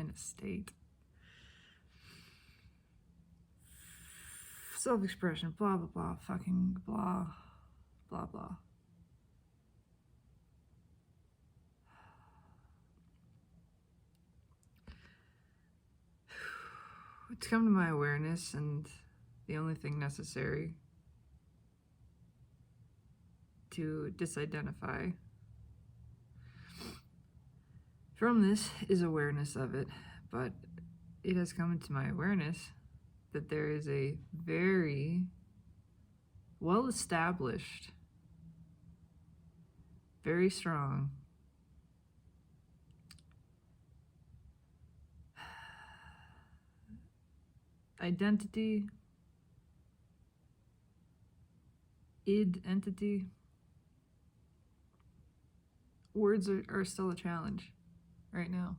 awareness state. Self-expression, blah, blah, blah, fucking blah, blah, blah. It's come to my awareness, and the only thing necessary to disidentify from this is awareness of it, but it has come into my awareness that there is a very well-established, very strong identity, id entity. Words are still a challenge right now.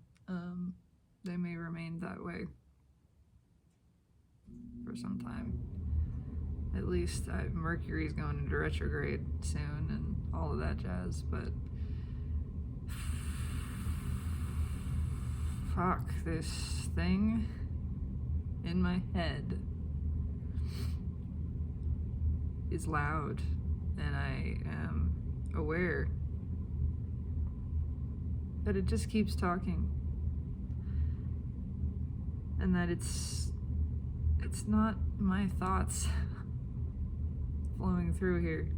They may remain that way for some time. At least Mercury's going into retrograde soon and all of that jazz, but fuck, this thing in my head is loud, and I am aware that it just keeps talking, and that it's not my thoughts flowing through here.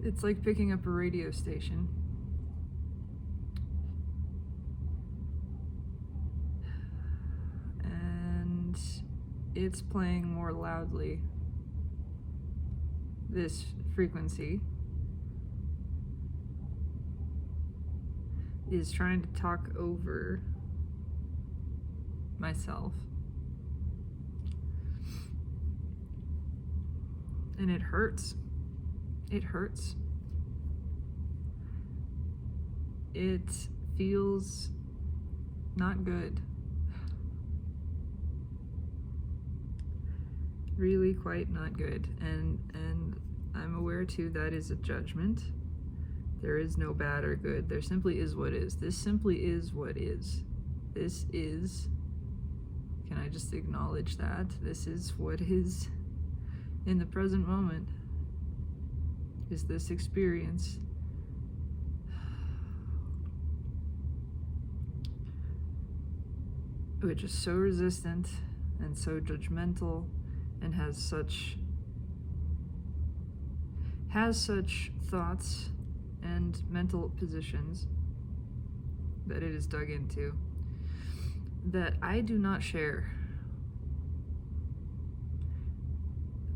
It's like picking up a radio station and it's playing more loudly. This frequency is trying to talk over myself, and it hurts. It hurts. It feels not good. Really quite not good. And I'm aware too that is a judgment. There is no bad or good. There simply is what is. This simply is what is. This is, can I just acknowledge that? This is what is in the present moment, is this experience. Which is so resistant and so judgmental and has such thoughts and mental positions that it is dug into that I do not share.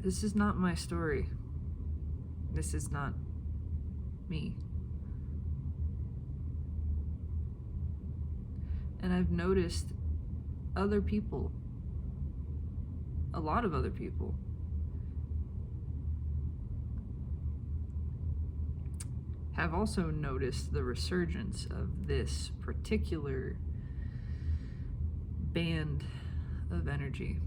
This is not my story. This is not me. And I've noticed other people, a lot of other people, have also noticed the resurgence of this particular band of energy.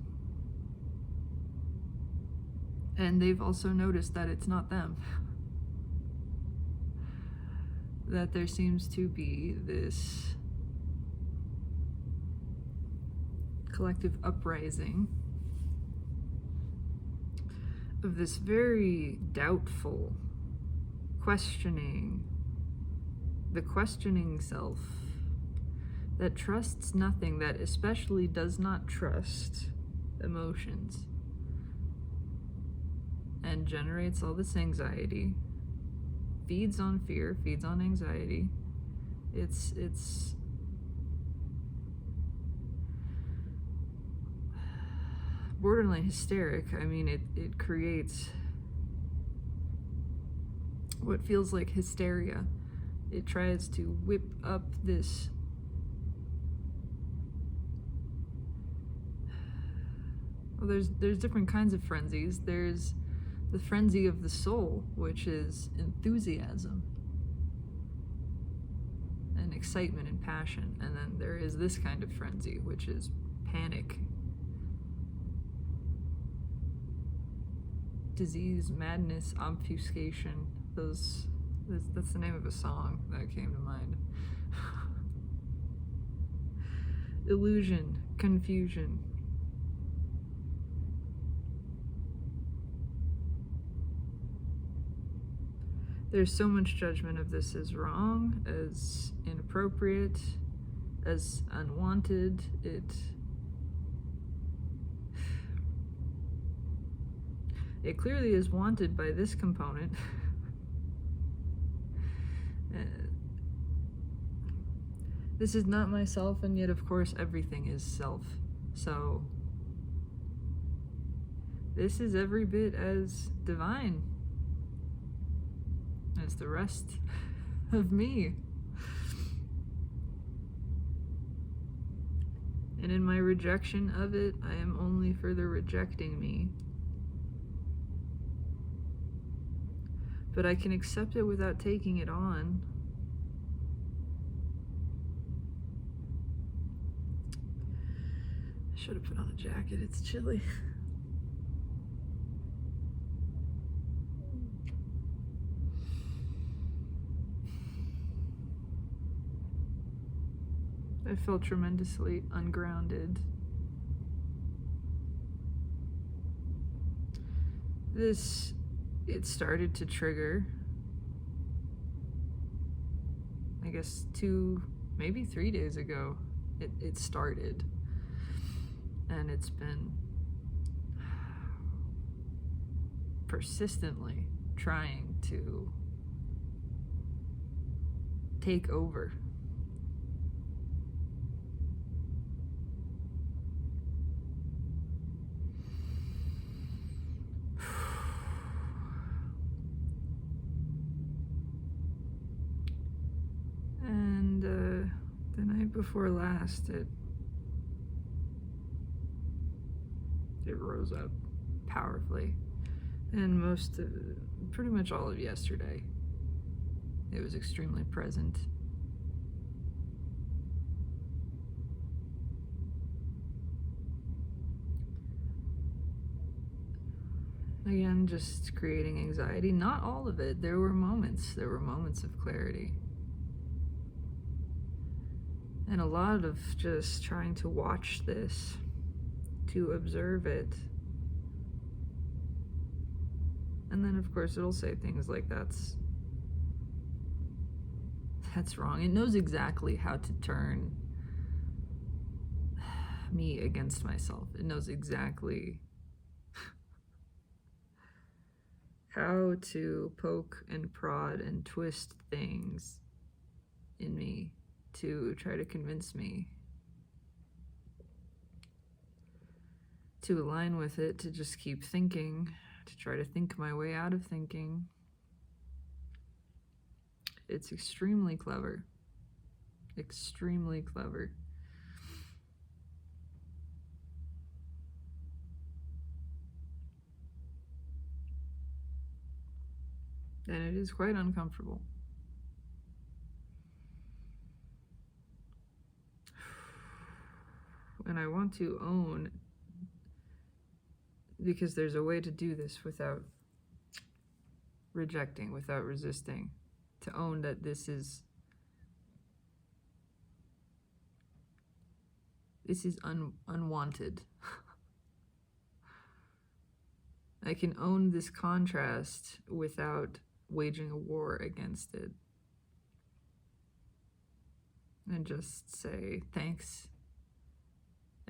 And they've also noticed that it's not them. That there seems to be this collective uprising of this very doubtful, questioning, the questioning self that trusts nothing, that especially does not trust emotions, and generates all this anxiety, feeds on fear, feeds on anxiety. It's borderline hysteric. I mean, it creates what feels like hysteria. It tries to whip up this there's different kinds of frenzies. There's the frenzy of the soul, which is enthusiasm and excitement and passion. And then there is this kind of frenzy, which is panic, disease, madness, obfuscation. That's the name of a song that came to mind. illusion, confusion. There's so much judgment of this as wrong, as inappropriate, as unwanted. It clearly is wanted by this component. This is not myself, and yet of course everything is self. So this is every bit as divine as the rest of me. And in my rejection of it, I am only further rejecting me. But I can accept it without taking it on. I should have put on a jacket, it's chilly. I felt tremendously ungrounded. It started to trigger, I guess 2, maybe 3 days ago, it started. And it's been persistently trying to take over. And the night before last, it rose up powerfully, and pretty much all of yesterday, it was extremely present. Again, just creating anxiety. Not all of it. There were moments of clarity. And a lot of just trying to watch this, to observe it. And then of course it'll say things like that's wrong. It knows exactly how to turn me against myself. It knows exactly how to poke and prod and twist things in me to try to convince me to align with it, to just keep thinking, to try to think my way out of thinking. It's extremely clever. Extremely clever. And it is quite uncomfortable. And I want to own, because there's a way to do this without rejecting, without resisting, to own that this is unwanted. I can own this contrast without waging a war against it. And just say, thanks,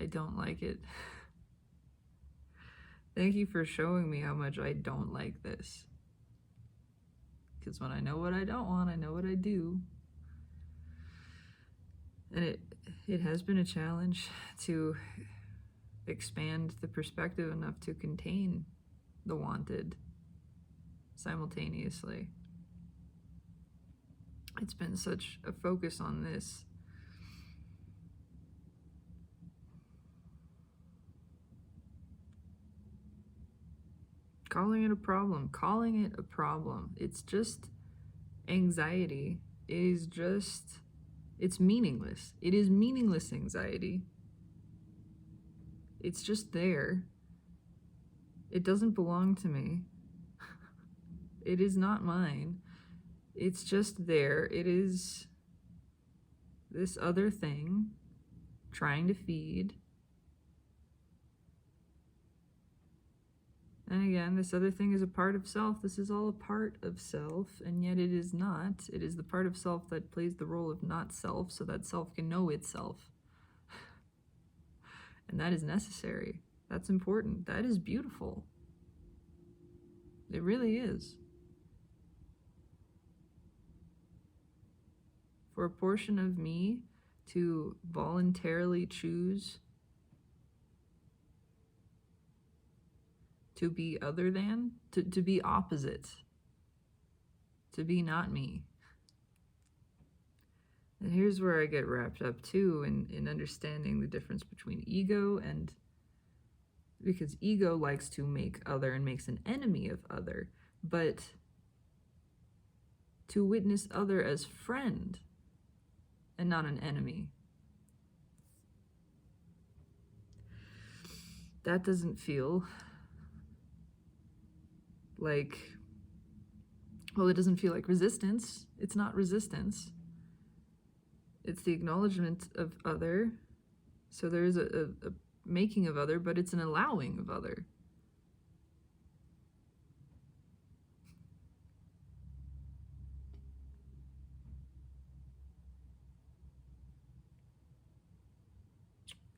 I don't like it. Thank you for showing me how much I don't like this. Because when I know what I don't want, I know what I do. And it has been a challenge to expand the perspective enough to contain the wanted simultaneously. It's been such a focus on this. Calling it a problem. It's just anxiety. It's meaningless. It is meaningless anxiety. It's just there. It doesn't belong to me. It is not mine. It's just there. It is this other thing trying to feed. And again, this other thing is a part of self. This is all a part of self, and yet it is not. It is the part of self that plays the role of not self, so that self can know itself. And that is necessary. That's important. That is beautiful. It really is. For a portion of me to voluntarily choose to be other than, to be opposite, to be not me. And here's where I get wrapped up too in understanding the difference between ego and, because ego likes to make other and makes an enemy of other, but to witness other as friend and not an enemy, that doesn't feel like, well, it doesn't feel like resistance. It's not resistance. It's the acknowledgement of other. So there is a making of other, but it's an allowing of other.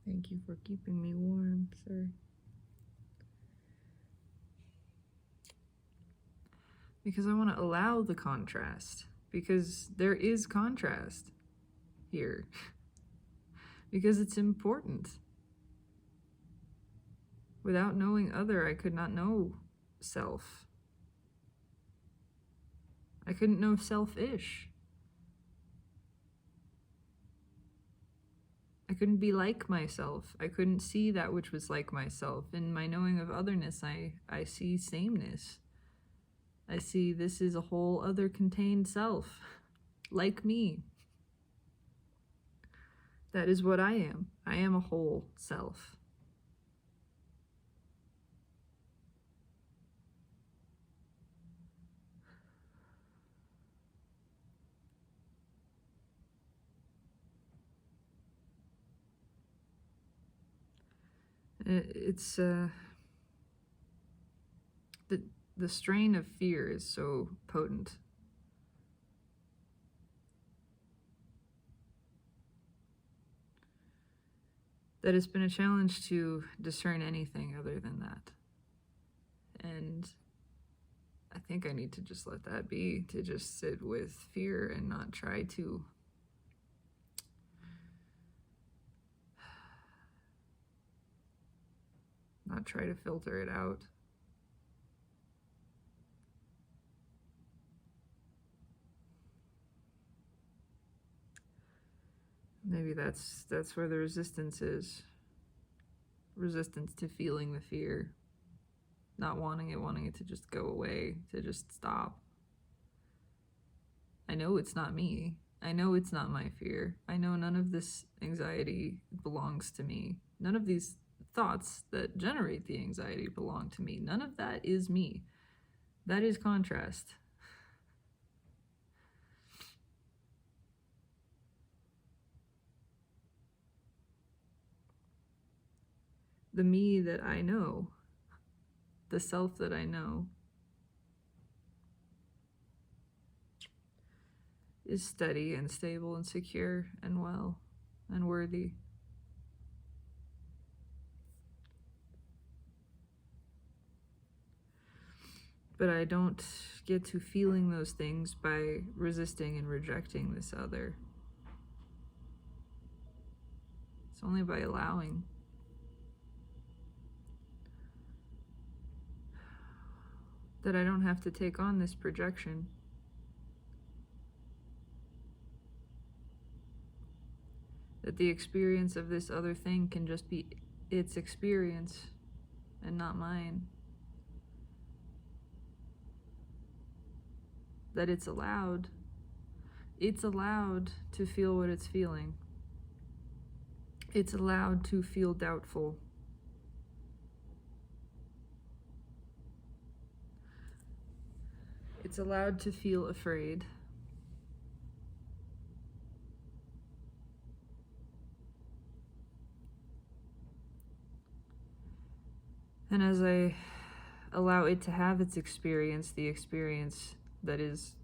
Thank you for keeping me warm, sir. Because I want to allow the contrast, because there is contrast here, because it's important. Without knowing other, I could not know self. I couldn't know selfish. I couldn't be like myself. I couldn't see that which was like myself. In my knowing of otherness, I see sameness. I see this is a whole other contained self, like me. That is what I am. I am a whole self. It's the strain of fear is so potent. That it's been a challenge to discern anything other than that. And I think I need to just let that be, to just sit with fear and not try to filter it out. Maybe that's where the resistance is. Resistance to feeling the fear. Not wanting it to just go away, to just stop. I know it's not me. I know it's not my fear. I know none of this anxiety belongs to me. None of these thoughts that generate the anxiety belong to me. None of that is me. That is contrast. The me that I know, the self that I know, is steady and stable and secure and well and worthy. But I don't get to feeling those things by resisting and rejecting this other. It's only by allowing. That I don't have to take on this projection. That the experience of this other thing can just be its experience and not mine. That it's allowed. It's allowed to feel what it's feeling. It's allowed to feel doubtful. It's allowed to feel afraid. And as I allow it to have its experience, the experience that is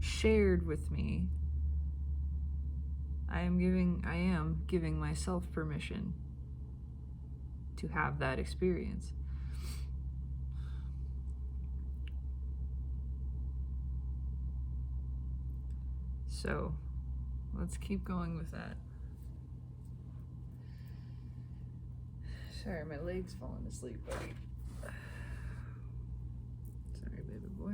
shared with me, I am giving myself permission to have that experience. So let's keep going with that. Sorry, my leg's falling asleep, buddy. Sorry, baby boy.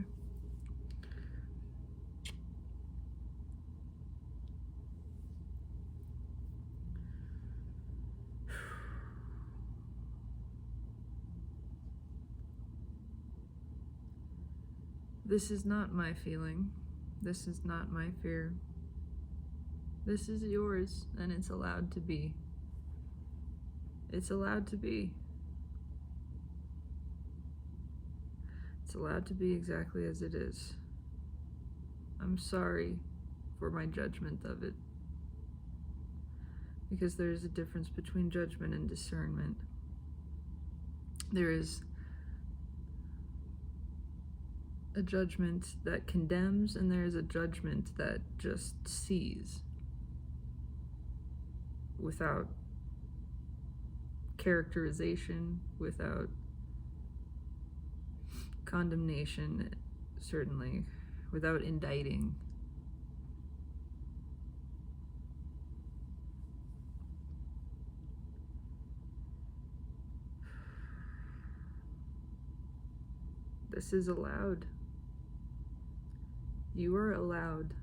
This is not my feeling. This is not my fear. This is yours, and it's allowed to be. It's allowed to be. It's allowed to be exactly as it is. I'm sorry for my judgment of it, because there is a difference between judgment and discernment. There is a judgment that condemns, and there is a judgment that just sees without characterization, without condemnation, certainly, without indicting. This is allowed. You are allowed.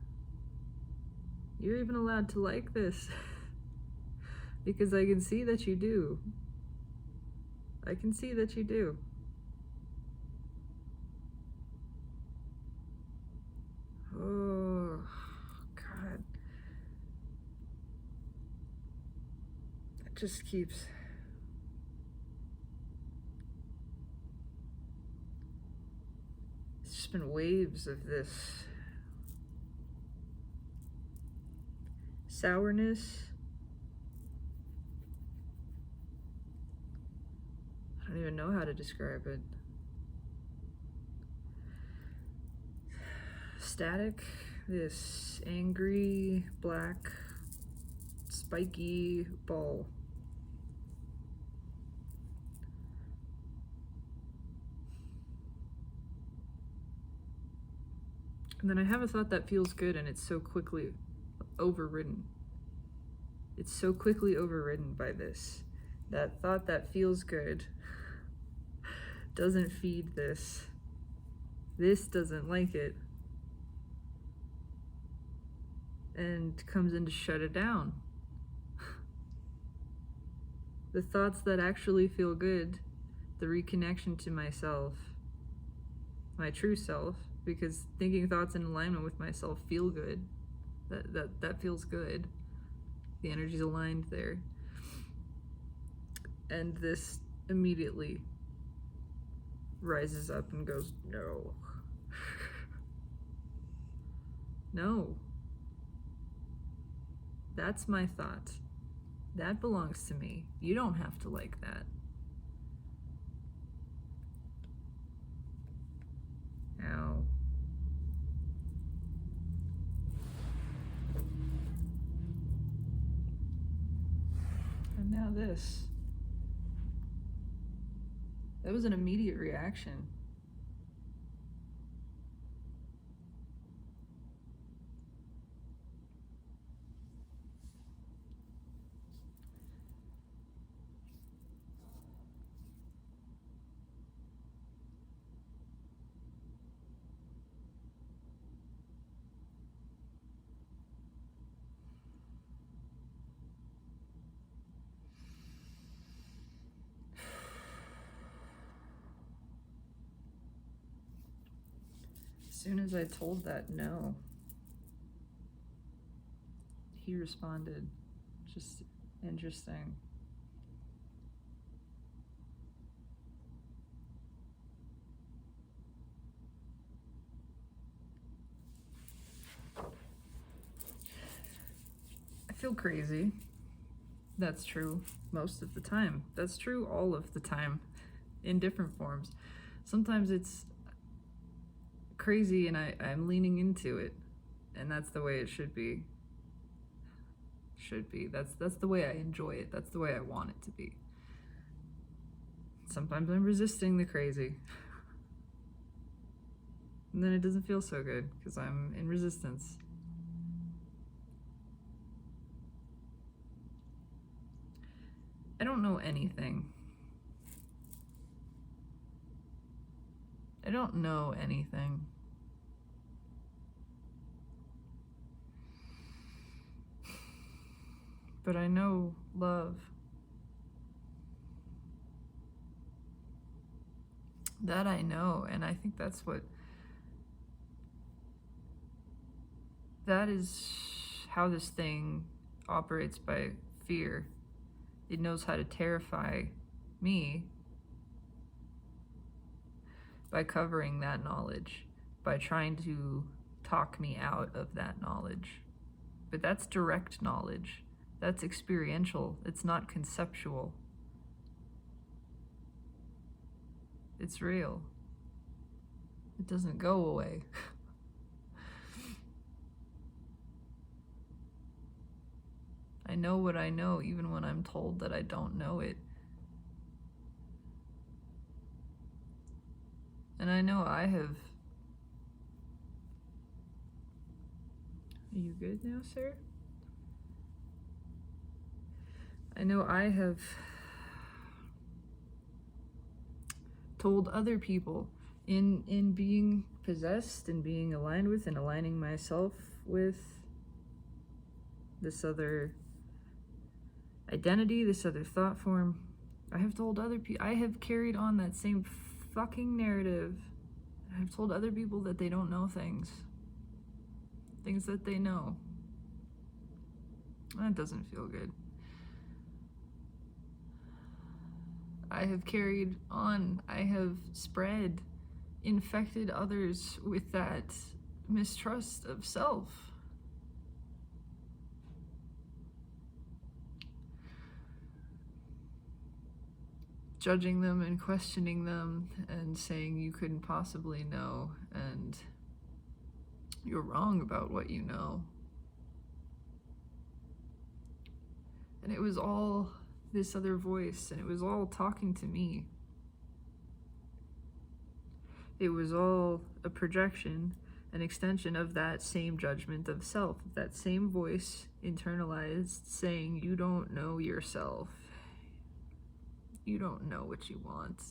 You're even allowed to like this. Because I can see that you do. I can see that you do. Oh, God. It just keeps... It's just been waves of this sourness. I don't even know how to describe it. Static, this angry, black, spiky ball. And then I have a thought that feels good, and it's so quickly overridden. It's so quickly overridden by this. That thought that feels good doesn't feed this. This doesn't like it. And comes in to shut it down. The thoughts that actually feel good, the reconnection to myself, my true self, because thinking thoughts in alignment with myself feel good. That feels good. The energy's aligned there. And this immediately rises up and goes, no. No. That's my thought. That belongs to me. You don't have to like that. Now, and now this. That was an immediate reaction. As soon as I told that no, he responded. Just interesting. I feel crazy. That's true most of the time. That's true all of the time in different forms. Sometimes it's crazy and I'm leaning into it, and that's the way it should be. That's the way I enjoy it. That's the way I want it to be. Sometimes I'm resisting the crazy. And then it doesn't feel so good because I'm in resistance. I don't know anything. I don't know anything. But I know love. That I know, and I think that is how this thing operates, by fear. It knows how to terrify me by covering that knowledge, by trying to talk me out of that knowledge. But that's direct knowledge. That's experiential. It's not conceptual. It's real. It doesn't go away. I know what I know, even when I'm told that I don't know it. And I know I have... Are you good now, sir? I know I have told other people in being possessed and being aligned with and aligning myself with this other identity, this other thought form. I have told other people, I have carried on that same fucking narrative. I've told other people that they don't know things that they know. That doesn't feel good. I have carried on, I have spread, infected others with that mistrust of self. Judging them and questioning them and saying you couldn't possibly know and you're wrong about what you know. And it was all this other voice, and it was all talking to me. It was all a projection, an extension of that same judgment of self, that same voice internalized saying you don't know yourself. You don't know what you want.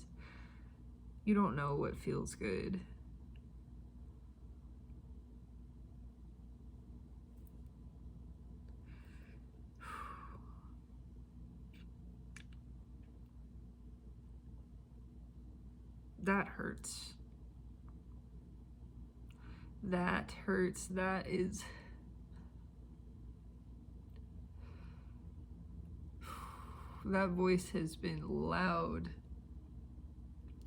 You don't know what feels good. That hurts. That hurts. That is... That voice has been loud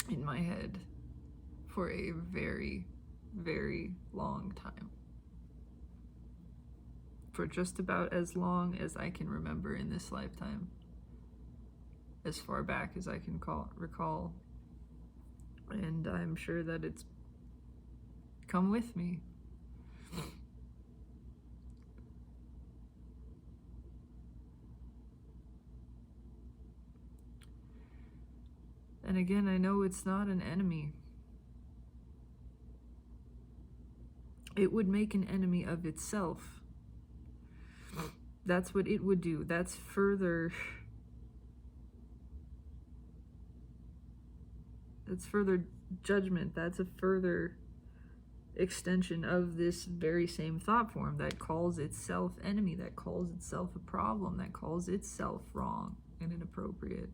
in my head for a very, very long time. For just about as long as I can remember in this lifetime. As far back as I can recall. And I'm sure that it's come with me. And again, I know it's not an enemy. It would make an enemy of itself. That's what it would do. That's further judgment. That's a further extension of this very same thought form that calls itself enemy, that calls itself a problem, that calls itself wrong and inappropriate.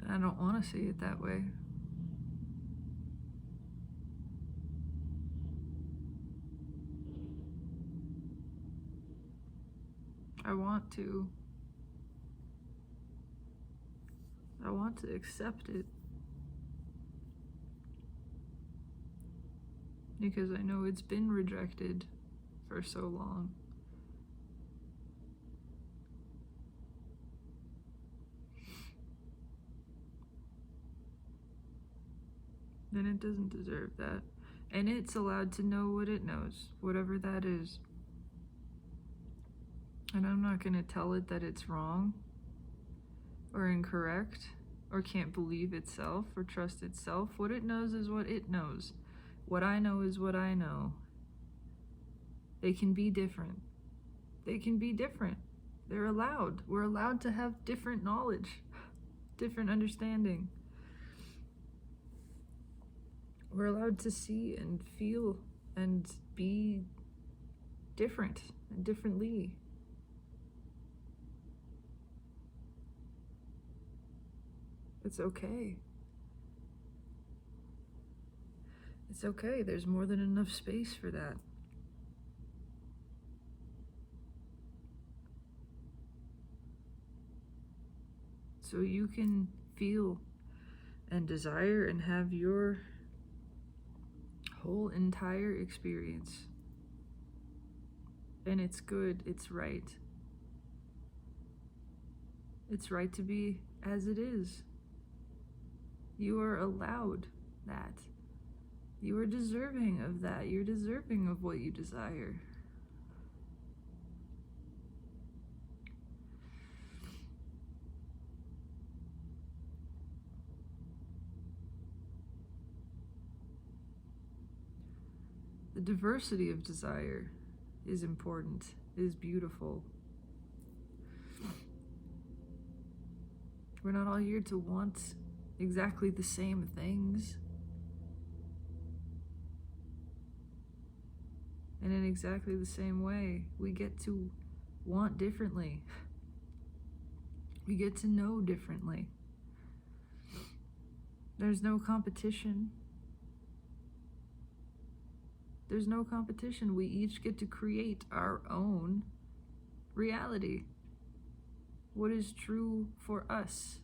I don't want to see it that way. I want to. I want to accept it. Because I know it's been rejected for so long. And it doesn't deserve that. And it's allowed to know what it knows, whatever that is. And I'm not going to tell it that it's wrong or incorrect or can't believe itself or trust itself. What it knows is what it knows. What I know is what I know. They can be different. They can be different. They're allowed. We're allowed to have different knowledge, different understanding. We're allowed to see and feel and be different and differently. It's okay. It's okay. There's more than enough space for that. So you can feel and desire and have your whole entire experience. And it's good. It's right. It's right to be as it is. You are allowed that. You are deserving of that. You're deserving of what you desire. The diversity of desire is important, is beautiful. We're not all here to want exactly the same things. And in exactly the same way, we get to want differently. We get to know differently. There's no competition. There's no competition. We each get to create our own reality. What is true for us?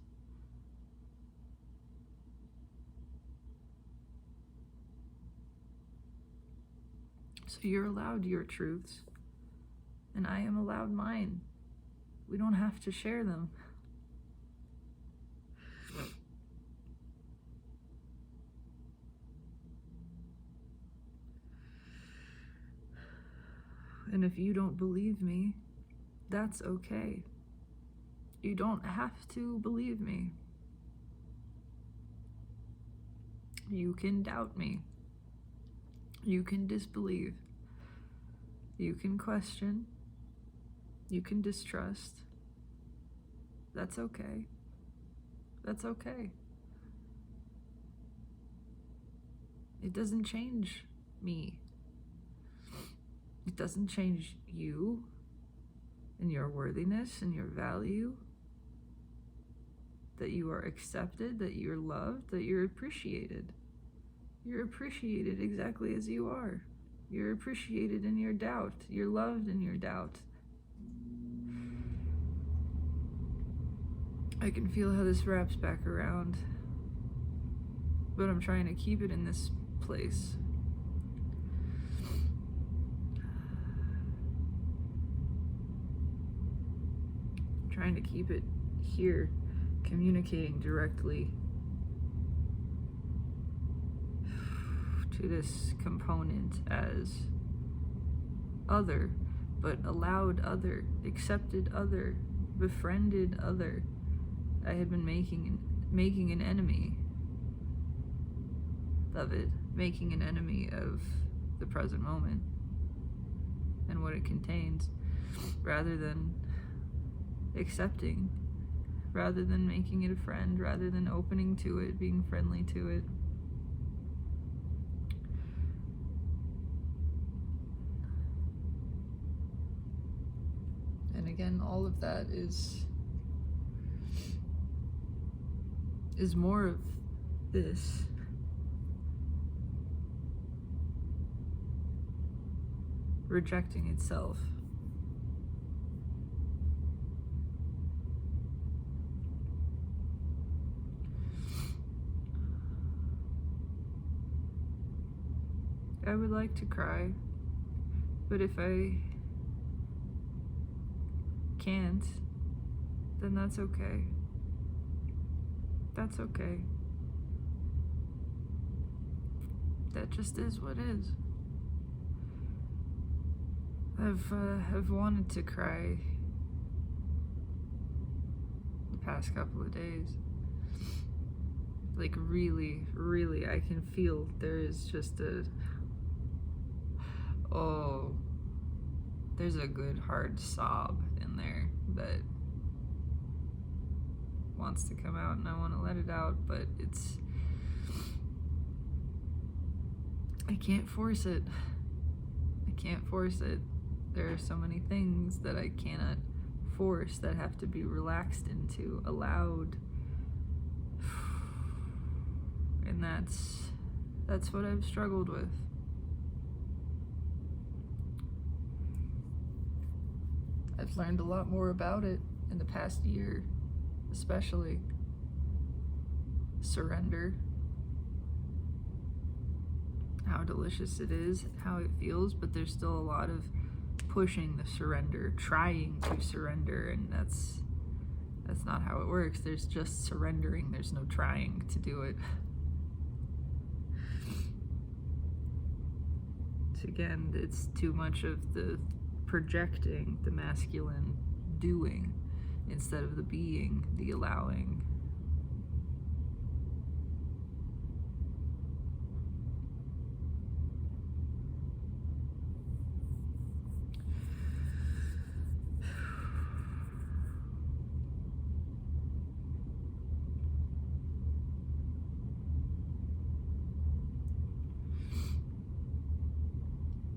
So you're allowed your truths, and I am allowed mine. We don't have to share them. And if you don't believe me, that's okay. You don't have to believe me. You can doubt me. You can disbelieve. You can question. You can distrust. That's okay. That's okay. It doesn't change me. It doesn't change you and your worthiness and your value. That you are accepted, that you're loved, that you're appreciated. You're appreciated exactly as you are. You're appreciated in your doubt. You're loved in your doubt. I can feel how this wraps back around, but I'm trying to keep it in this place. I'm trying to keep it here, communicating directly to this component as other, but allowed other, accepted other, befriended other. I had been making an enemy of it, making an enemy of the present moment and what it contains, rather than accepting, rather than making it a friend, rather than opening to it, being friendly to it. And again, all of that is more of this. Rejecting itself. I would like to cry, but if I can't, then that's okay. That's okay. That just is what is. I've wanted to cry the past couple of days. Like really, really, I can feel there is just there's a good hard sob in there that wants to come out, and I want to let it out, but I can't force it. I can't force it. There are so many things that I cannot force that have to be relaxed into, allowed. And that's what I've struggled with. I've learned a lot more about it in the past year, especially surrender, how delicious it is, how it feels, but there's still a lot of pushing the surrender, trying to surrender, and that's not how it works. There's just surrendering. There's no trying to do it. Again, it's too much of the projecting, the masculine doing, instead of the being, the allowing.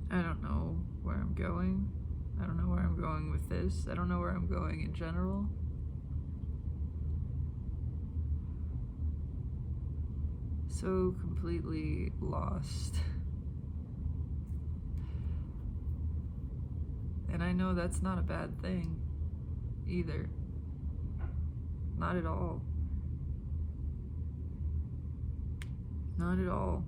I don't know where I'm going. I don't know where I'm going with this. I don't know where I'm going in general. So completely lost. And I know that's not a bad thing either. Not at all. Not at all.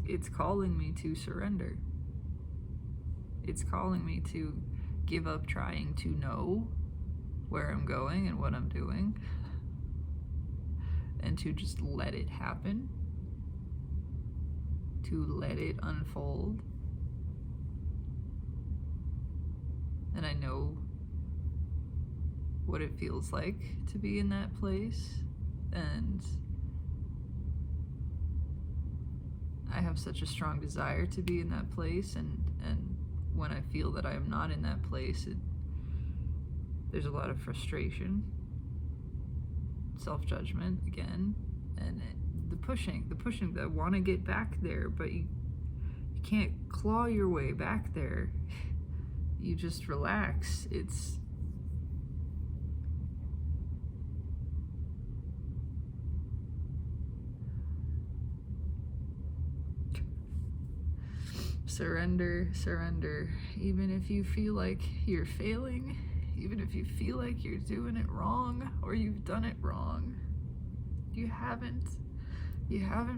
It's calling me to surrender. It's calling me to give up trying to know where I'm going and what I'm doing, and to just let it happen, to let it unfold. And I know what it feels like to be in that place, and I have such a strong desire to be in that place, and when I feel that I am not in that place, there's a lot of frustration, self-judgment again, and the pushing that I want to get back there, but you can't claw your way back there. You just relax. It's surrender, even if you feel like you're failing, even if you feel like you're doing it wrong or you've done it wrong. You haven't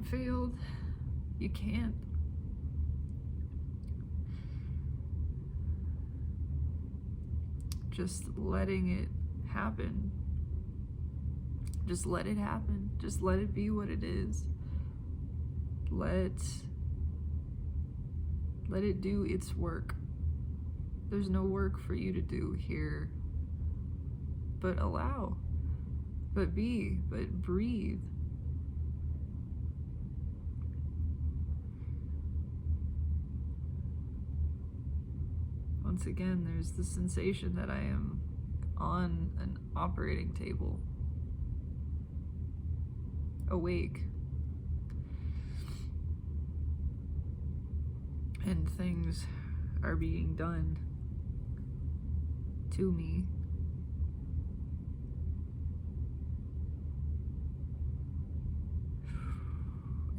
failed. You can't. Just letting it happen. Just let it happen. Just let it be what it is. Let it do its work. There's no work for you to do here. But allow. But be. But breathe. Once again, there's the sensation that I am on an operating table. Awake. And things are being done to me.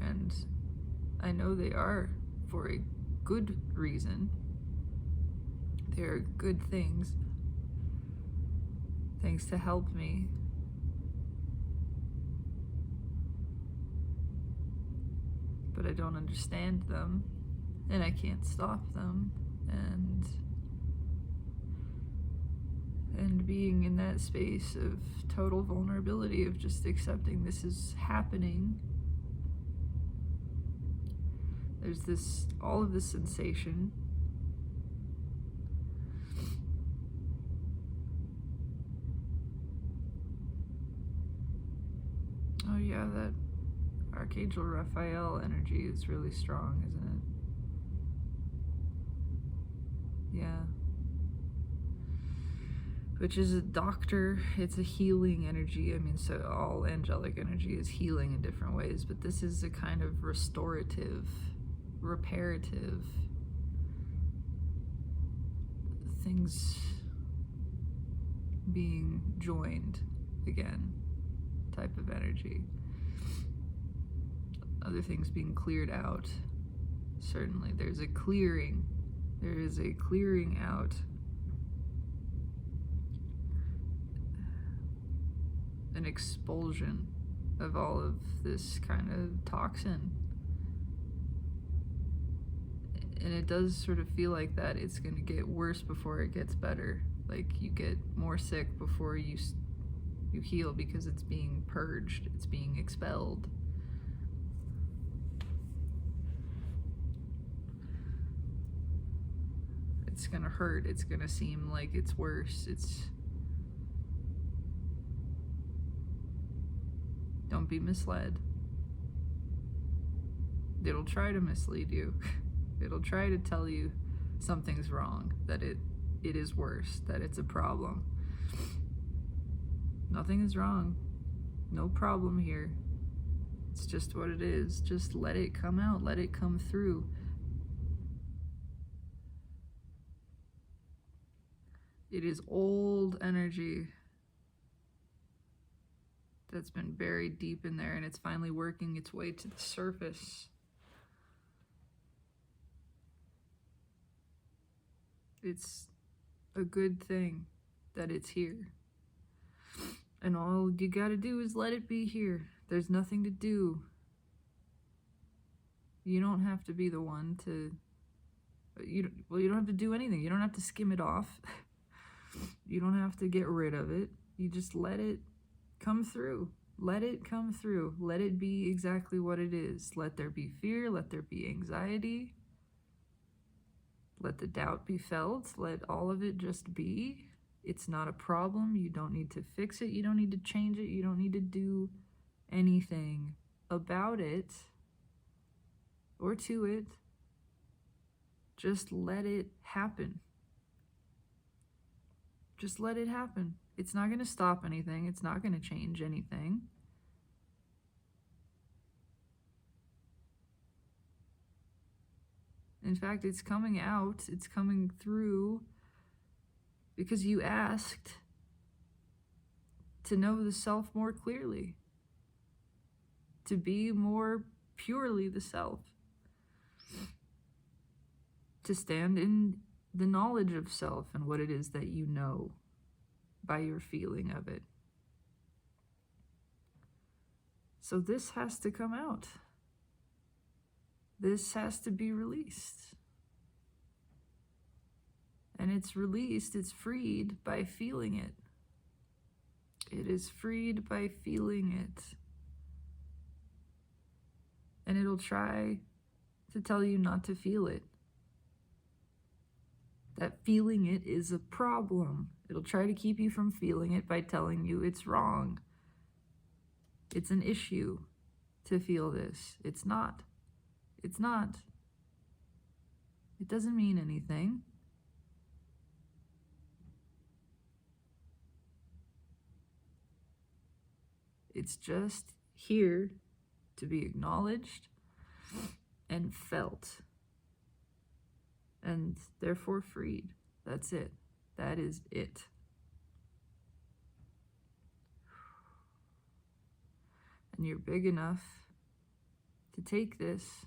And I know they are for a good reason. They are good things to help me but I don't understand them, and I can't stop them, and being in that space of total vulnerability, of just accepting this is happening. There's this, all of this sensation. Oh yeah, that Archangel Raphael energy is really strong, isn't it? Yeah. Which is a doctor, it's a healing energy. I mean, so all angelic energy is healing in different ways, but this is a kind of restorative, reparative, things being joined again type of energy. Other things being cleared out. Certainly, there's a clearing. There is a clearing out. An expulsion of all of this kind of toxin. And it does sort of feel like that it's going to get worse before it gets better. Like you get more sick before you heal, because it's being purged, it's being expelled. It's going to hurt, it's going to seem like it's worse. Don't be misled. It'll try to mislead you. It'll try to tell you something's wrong, that it is worse, that it's a problem. Nothing is wrong. No problem here. It's just what it is. Just let it come out. Let it come through. It is old energy that's been buried deep in there, and it's finally working its way to the surface. It's a good thing that it's here. And all you gotta do is let it be here. There's nothing to do. You don't have to be the one to... you don't have to do anything. You don't have to skim it off. You don't have to get rid of it. You just let it come through. Let it come through. Let it be exactly what it is. Let there be fear. Let there be anxiety. Let the doubt be felt. Let all of it just be. It's not a problem. You don't need to fix it. You don't need to change it. You don't need to do anything about it or to it. Just let it happen. Just let it happen. It's not going to stop anything. It's not going to change anything. In fact, it's coming out. It's coming through because you asked to know the self more clearly, to be more purely the self, to stand in the knowledge of self and what it is that you know by your feeling of it. So this has to come out. This has to be released. And it's released, it's freed by feeling it. It is freed by feeling it. And it'll try to tell you not to feel it. That feeling it is a problem. It'll try to keep you from feeling it by telling you it's wrong. It's an issue to feel this. It's not. It's not. It doesn't mean anything. It's just here to be acknowledged and felt, and therefore freed. That's it. That is it. And you're big enough to take this.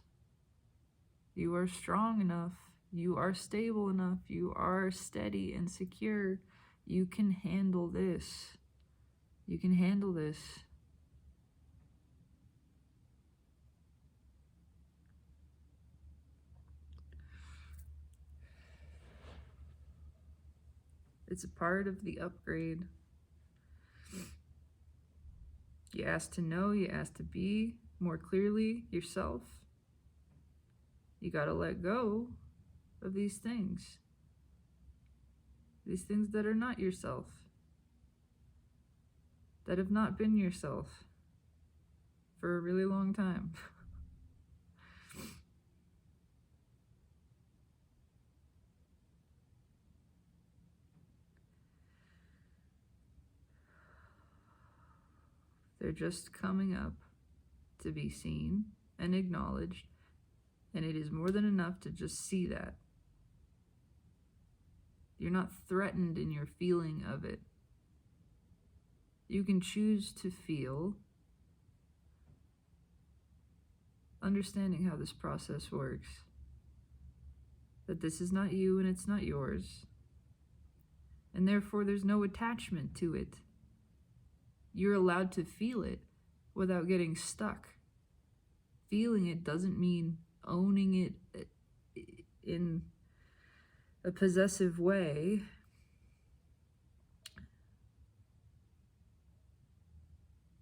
You are strong enough. You are stable enough. You are steady and secure. You can handle this. You can handle this. It's a part of the upgrade. You ask to know, you ask to be more clearly yourself. You gotta let go of these things that are not yourself, that have not been yourself for a really long time. They're just coming up to be seen and acknowledged, and it is more than enough to just see that. You're not threatened in your feeling of it. You can choose to feel, understanding how this process works, that this is not you and it's not yours, and therefore there's no attachment to it. You're allowed to feel it without getting stuck. Feeling it doesn't mean owning it in a possessive way.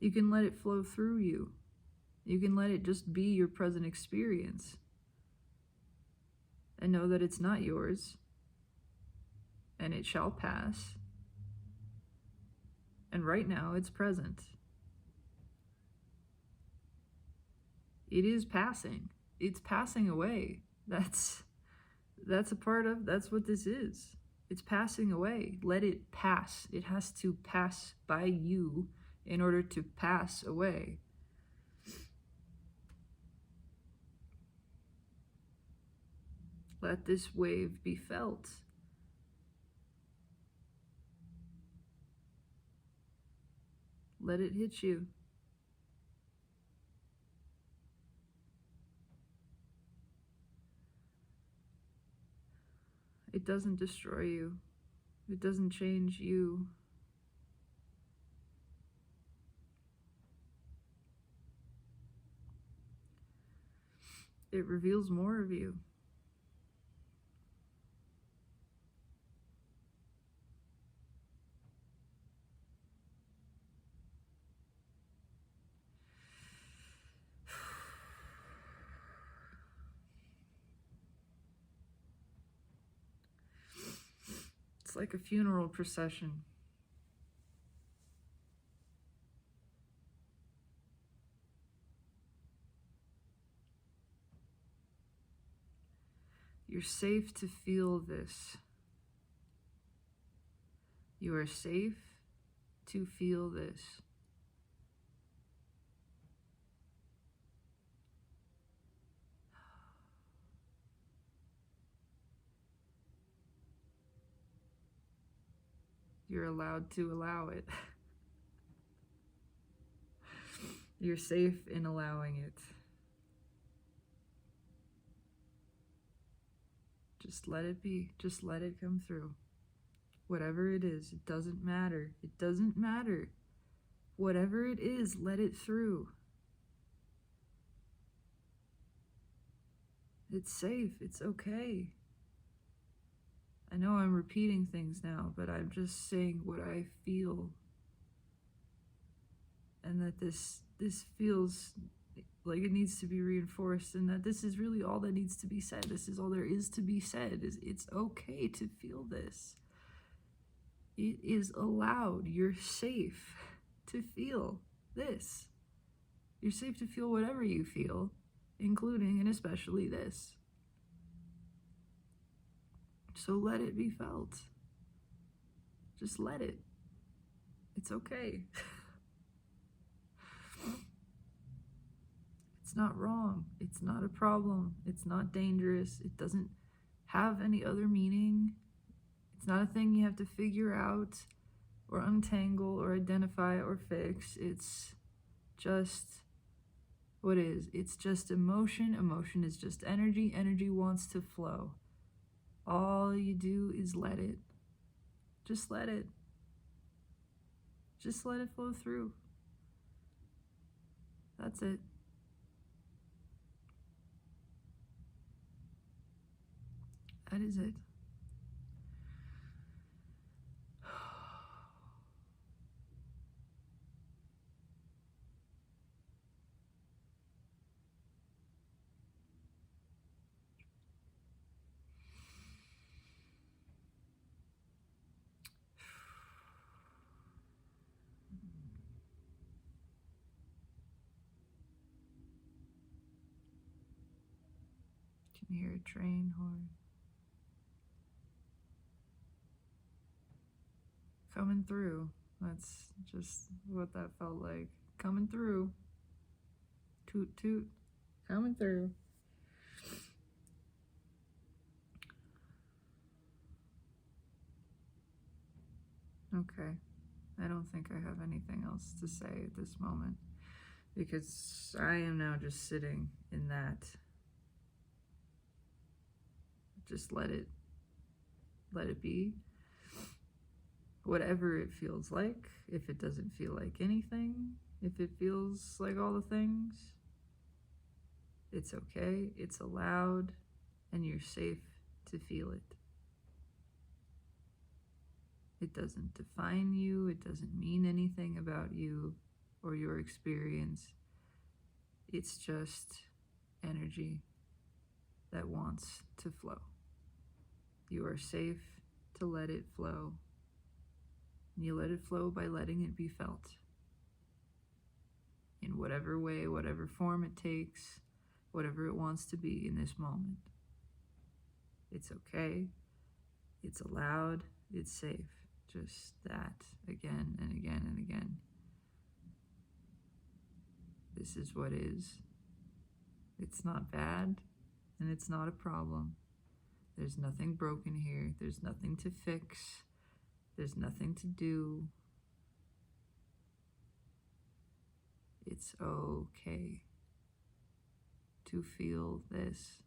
You can let it flow through you. You can let it just be your present experience and know that it's not yours and it shall pass. And right now it's present. It is passing. It's passing away. That's a part of, that's what this is. It's passing away. Let it pass. It has to pass by you in order to pass away. Let this wave be felt. Let it hit you. It doesn't destroy you. It doesn't change you. It reveals more of you. It's like a funeral procession. You're safe to feel this. You are safe to feel this. You're allowed to allow it. You're safe in allowing it. Just let it be. Just let it come through. Whatever it is, it doesn't matter. It doesn't matter. Whatever it is, let it through. It's safe. It's okay. I know I'm repeating things now, but I'm just saying what I feel. And that this feels like it needs to be reinforced, and that this is really all that needs to be said. This is all there is to be said. It's okay to feel this. It is allowed. You're safe to feel this. You're safe to feel whatever you feel, including and especially this. So let it be felt. Just let it. It's okay. It's not wrong. It's not a problem. It's not dangerous. It doesn't have any other meaning. It's not a thing you have to figure out or untangle or identify or fix. It's just what is. It's just emotion. Emotion is just energy. Energy wants to flow. All you do is let it. Just let it. Just let it flow through. That's it. That is it. can hear a train horn. Coming through. That's just what that felt like. Coming through. Toot toot. Coming through. Okay. I don't think I have anything else to say at this moment, because I am now just sitting in that. Just let it be. Whatever it feels like. If it doesn't feel like anything, if it feels like all the things, it's okay, it's allowed, and you're safe to feel it. It doesn't define you, it doesn't mean anything about you or your experience. It's just energy that wants to flow. You are safe to let it flow. And you let it flow by letting it be felt. In whatever way, whatever form it takes, whatever it wants to be in this moment. It's okay. It's allowed. It's safe. Just that again and again and again. This is what is. It's not bad, and it's not a problem. There's nothing broken here. There's nothing to fix. There's nothing to do. It's okay to feel this.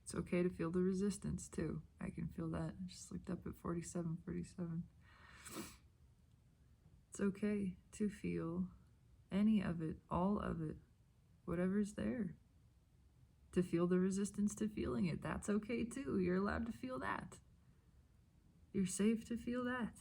It's okay to feel the resistance too. I can feel that. I just looked up at 4747. It's okay to feel any of it, all of it, whatever's there. To feel the resistance to feeling it. That's okay too. You're allowed to feel that. You're safe to feel that.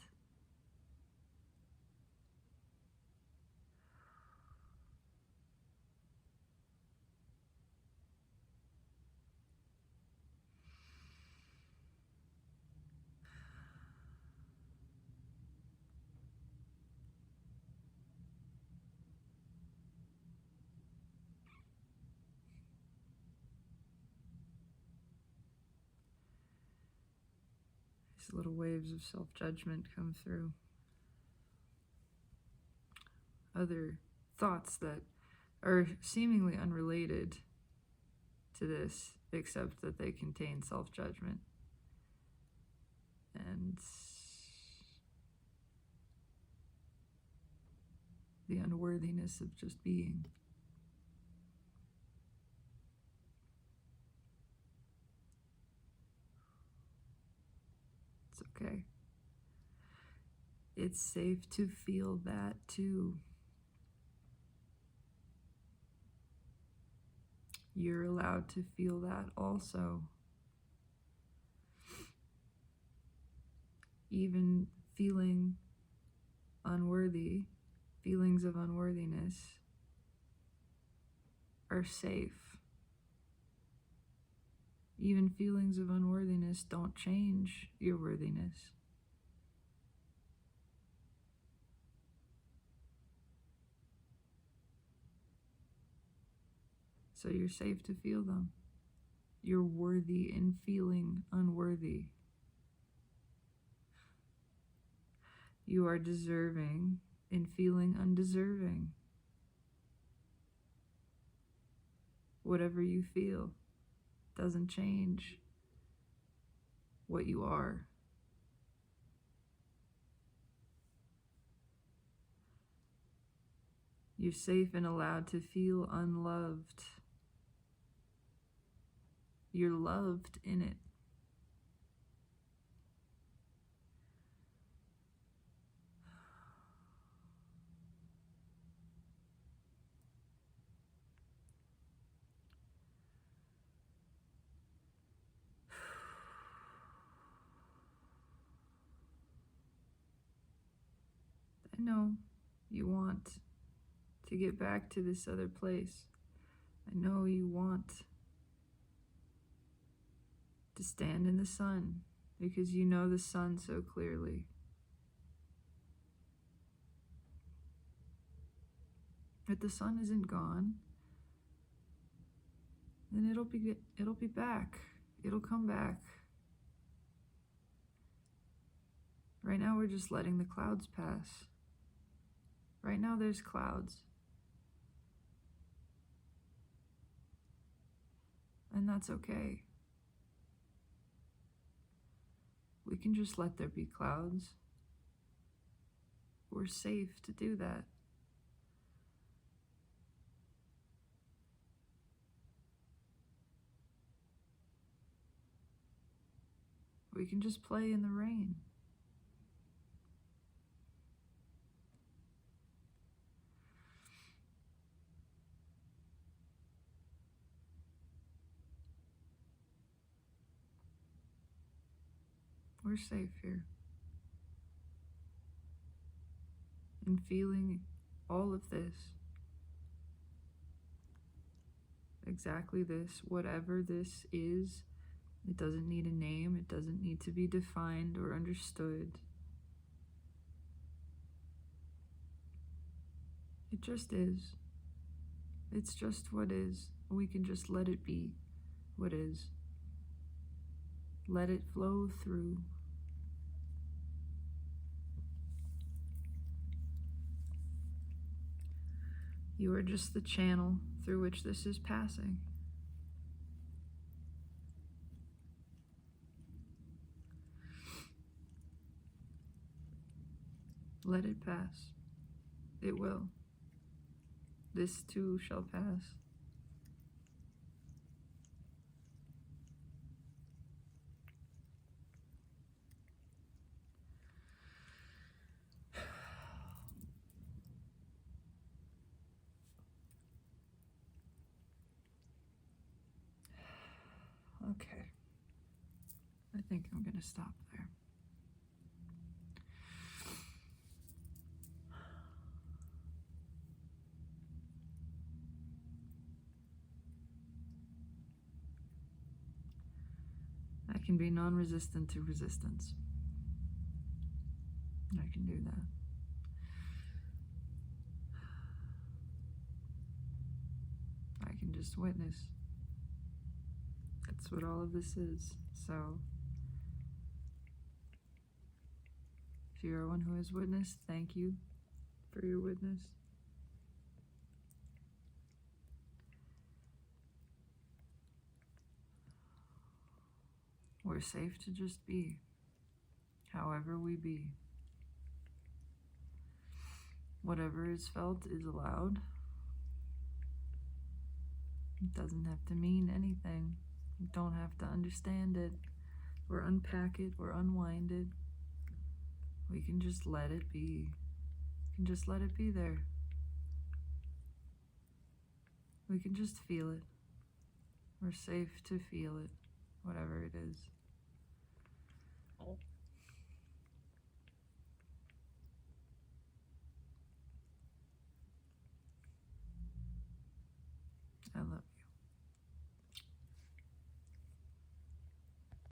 These little waves of self-judgment come through. Other thoughts that are seemingly unrelated to this, except that they contain self-judgment. And the unworthiness of just being. It's okay. It's safe to feel that too. You're allowed to feel that also. Even feeling unworthy, feelings of unworthiness are safe. Even feelings of unworthiness don't change your worthiness. So you're safe to feel them. You're worthy in feeling unworthy. You are deserving in feeling undeserving. Whatever you feel doesn't change what you are. You're safe and allowed to feel unloved. You're loved in it. I know you want to get back to this other place. I know you want to stand in the sun because you know the sun so clearly. If the sun isn't gone, then it'll be back. It'll come back. Right now we're just letting the clouds pass. Right now there's clouds. And that's okay. We can just let there be clouds. We're safe to do that. We can just play in the rain. We're safe here. And feeling all of this, exactly this, whatever this is, it doesn't need a name, it doesn't need to be defined or understood. It just is. It's just what is. We can just let it be what is. Let it flow through. You are just the channel through which this is passing. Let it pass. It will. This too shall pass. Okay. I think I'm going to stop there. I can be non-resistant to resistance. I can do that. I can just witness. That's what all of this is. So, if you are one who has witnessed, thank you for your witness. We're safe to just be, however we be. Whatever is felt is allowed. It doesn't have to mean anything. You don't have to understand it, or unpack it, or unwind it. We can just let it be. We can just let it be there. We can just feel it. We're safe to feel it, whatever it is. I love you.